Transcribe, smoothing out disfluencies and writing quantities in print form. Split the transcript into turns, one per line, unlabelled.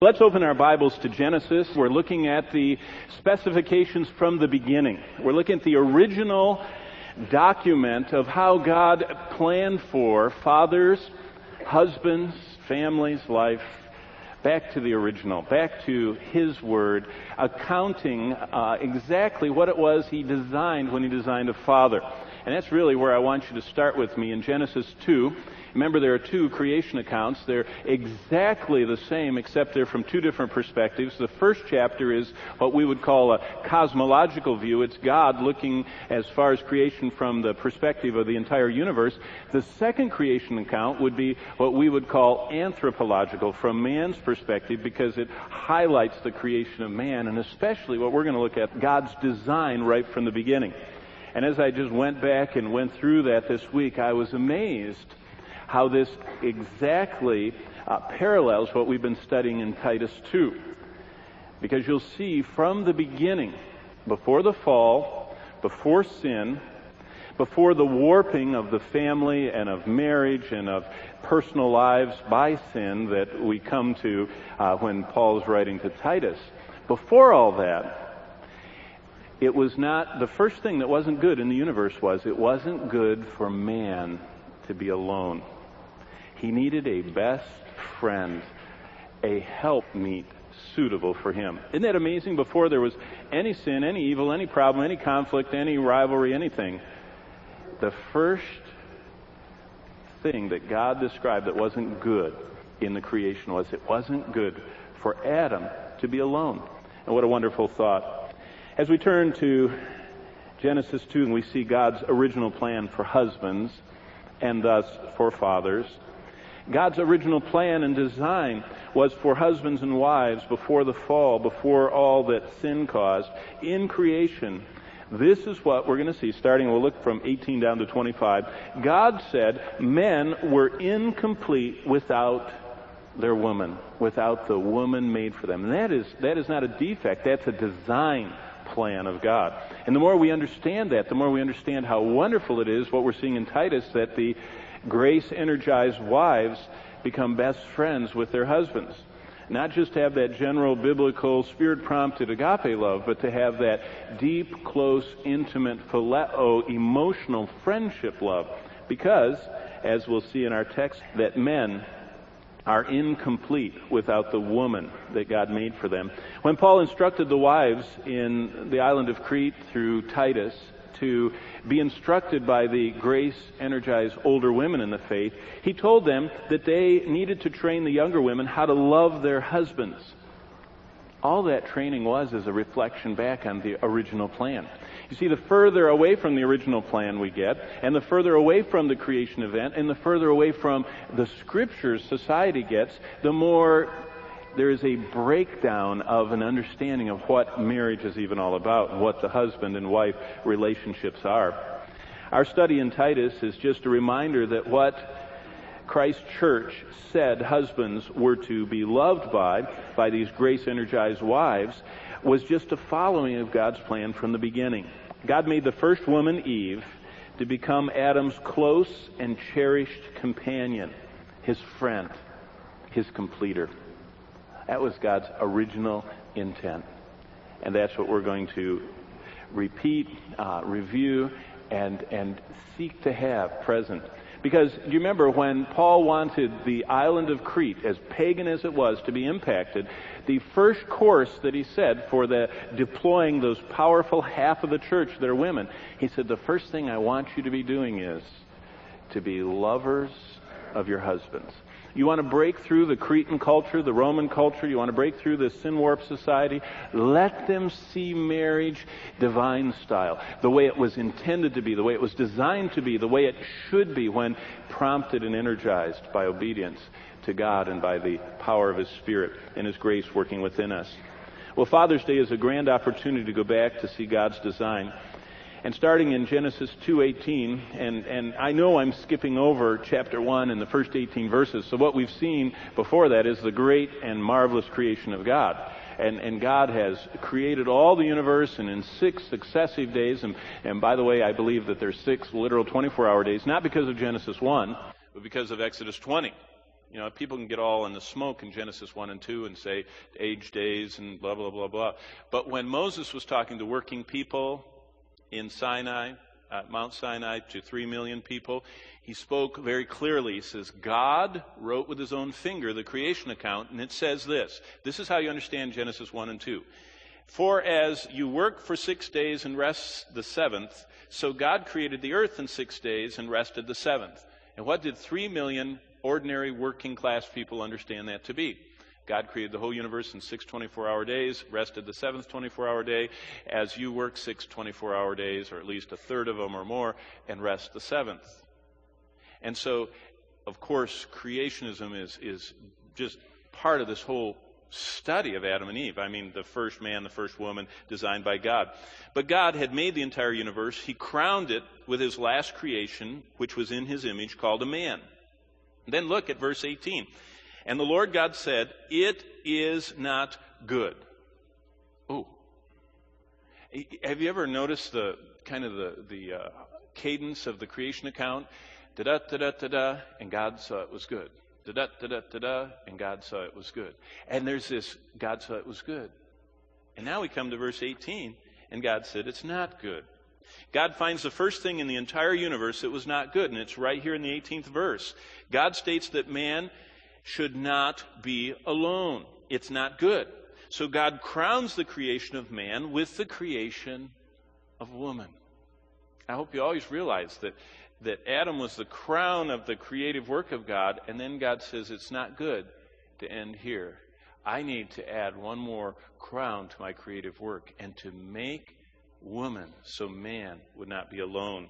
Let's open our Bibles to Genesis. We're looking at the specifications from the beginning. We're looking at the original document of how God planned for fathers, husbands, families, life, back to the original, back to His Word, accounting exactly what it was He designed when He designed a father. And that's really where I want you to start with me in Genesis 2. Remember, there are two creation accounts. They're exactly the same, except they're from two different perspectives. The first chapter is what we would call a cosmological view. It's God looking as far as creation from the perspective of the entire universe. The second creation account would be what we would call anthropological, from man's perspective, because it highlights the creation of man, and especially what we're going to look at, God's design right from the beginning. And as I just went back and went through that this week, I was amazed how this exactly parallels what we've been studying in Titus 2. Because you'll see from the beginning, before the fall, before sin, before the warping of the family and of marriage and of personal lives by sin that we come to when Paul's writing to Titus, before all that, it was not, the first thing that wasn't good in the universe was, it wasn't good for man to be alone. He needed a best friend, a helpmeet suitable for him. Isn't that amazing? Before there was any sin, any evil, any problem, any conflict, any rivalry, anything, the first thing that God described that wasn't good in the creation was it wasn't good for Adam to be alone. And what a wonderful thought. As we turn to Genesis 2, and we see God's original plan for husbands and thus for fathers. God's original plan and design was for husbands and wives before the fall, before all that sin caused. In creation, this is what we're going to see, starting, we'll look from 18 down to 25. God said men were incomplete without their woman, without the woman made for them. And that is not a defect, that's a design plan of God. And the more we understand that, the more we understand how wonderful it is, what we're seeing in Titus, that the grace-energized wives become best friends with their husbands. Not just to have that general biblical spirit-prompted agape love, but to have that deep, close, intimate, phileo, emotional friendship love. Because, as we'll see in our text, that men are incomplete without the woman that God made for them. When Paul instructed the wives in the island of Crete through Titus to be instructed by the grace-energized older women in the faith, he told them that they needed to train the younger women how to love their husbands. All that training was as a reflection back on the original plan. You see, the further away from the original plan we get, and the further away from the creation event, and the further away from the Scriptures society gets, the more there is a breakdown of an understanding of what marriage is even all about, and what the husband and wife relationships are. Our study in Titus is just a reminder that what Christ's church said husbands were to be loved by these grace-energized wives, was just a following of God's plan from the beginning. God made the first woman, Eve, to become Adam's close and cherished companion, his friend, his completer. That was God's original intent. And that's what we're going to repeat, review, and seek to have present. Because do you remember when Paul wanted the island of Crete, as pagan as it was, to be impacted, the first course that he said for the deploying those powerful half of the church that are women, he said, the first thing I want you to be doing is to be lovers of your husbands. You want to break through the Cretan culture, the Roman culture, you want to break through the sin-warped society, let them see marriage divine style, the way it was intended to be, the way it was designed to be, the way it should be when prompted and energized by obedience to God and by the power of His Spirit and His grace working within us. Well, Father's Day is a grand opportunity to go back to see God's design. And starting in Genesis 2:18, and I know I'm skipping over chapter 1 and the first 18 verses, so what we've seen before that is the great and marvelous creation of God. And God has created all the universe, and in 6 successive days, and by the way, I believe that there's 6 literal 24-hour days, not because of Genesis 1, but because of Exodus 20. You know, people can get all in the smoke in Genesis 1 and 2 and say age, days, and blah, blah, blah, blah. But when Moses was talking to working people in Sinai, Mount Sinai, to 3 million people, he spoke very clearly. He says, God wrote with his own finger the creation account, and it says this. This is how you understand Genesis 1 and 2. For as you work for 6 days and rest the seventh, so God created the earth in 6 days and rested the seventh. And what did 3 million ordinary working class people understand that to be? God created the whole universe in 6 24-hour days, rested the seventh 24-hour day, as you work 6 24-hour days, or at least a third of them or more, and rest the seventh. And so, of course, creationism is just part of this whole study of Adam and Eve. I mean, the first man, the first woman, designed by God. But God had made the entire universe. He crowned it with his last creation, which was in his image, called a man. Then look at verse 18. And the Lord God said, it is not good. Oh. Have you ever noticed the kind of the cadence of the creation account? Da-da, da-da, da-da, and God saw it was good. Da-da, da-da, da-da, and God saw it was good. And there's this, God saw it was good. And now we come to verse 18, and God said it's not good. God finds the first thing in the entire universe that was not good, and it's right here in the 18th verse. God states that man should not be alone. It's not good. So God crowns the creation of man with the creation of woman. I hope you always realize that Adam was the crown of the creative work of God, and then God says it's not good to end here. I need to add one more crown to my creative work, and to make woman so man would not be alone.